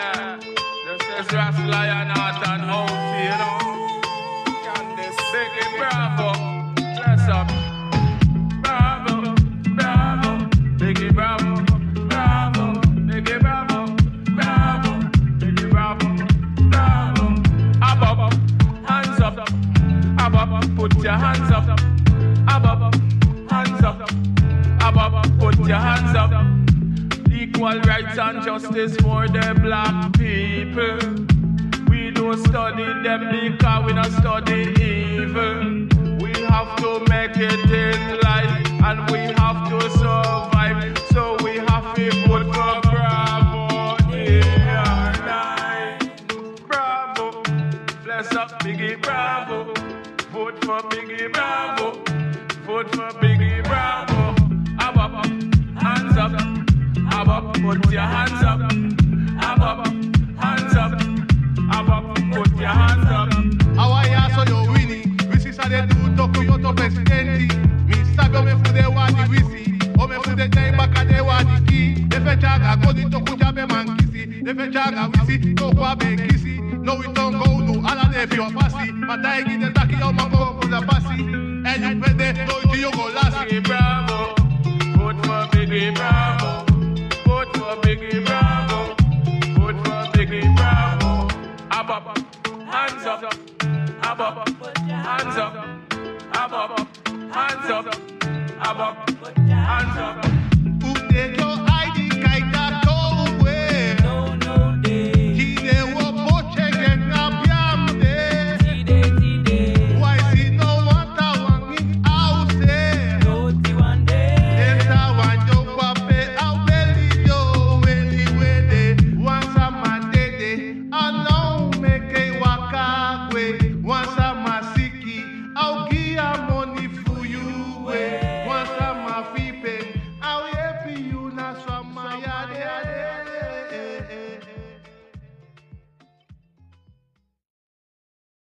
Yeah. This is Ras Lion Art and Outty, you know. Candice, Biggie, bravo. Bless up. Bravo, bravo. Biggie, bravo. Bravo, Biggie, bravo. Bravo, Biggie, bravo. Bravo. A.B.O.P, hands up. A.B.O.P, put your hands up. A.B.O.P, hands up. A.B.O.P, put your hands up. Equal rights and justice for the black people. We don't study them because we don't study evil. We have to make it in life and we have to survive. So we have to vote for Bravo. Yeah, Bravo. Bless up Biggie, bravo. Vote for Biggie, bravo. Vote for Biggie, bravo. A.B.O.P, hands up. A.B.O.P, put your hands up. A.B.O.P, hands up. A.B.O.P, put your hands up. Awaya so yo winning. Wisi sa de tu toku yo to presidenti. Mi sabi o me fude wadi wisi. O me fude jai baka de wadi ki. Defe jaga godi toku jabe man kisi. Defe jaga wisi toku abe kisi. No we don't go no ala de fi o pasi. Matai gi de taki yo mango for the pasi. And you pede no you go last. Biggie, bravo. Vote for Biggie, bravo. Vote for Biggie, bravo. Vote for Biggie, bravo. A.B.O.P, hands up. A.B.O.P, hands up. A.B.O.P, hands up. A.B.O.P, hands up.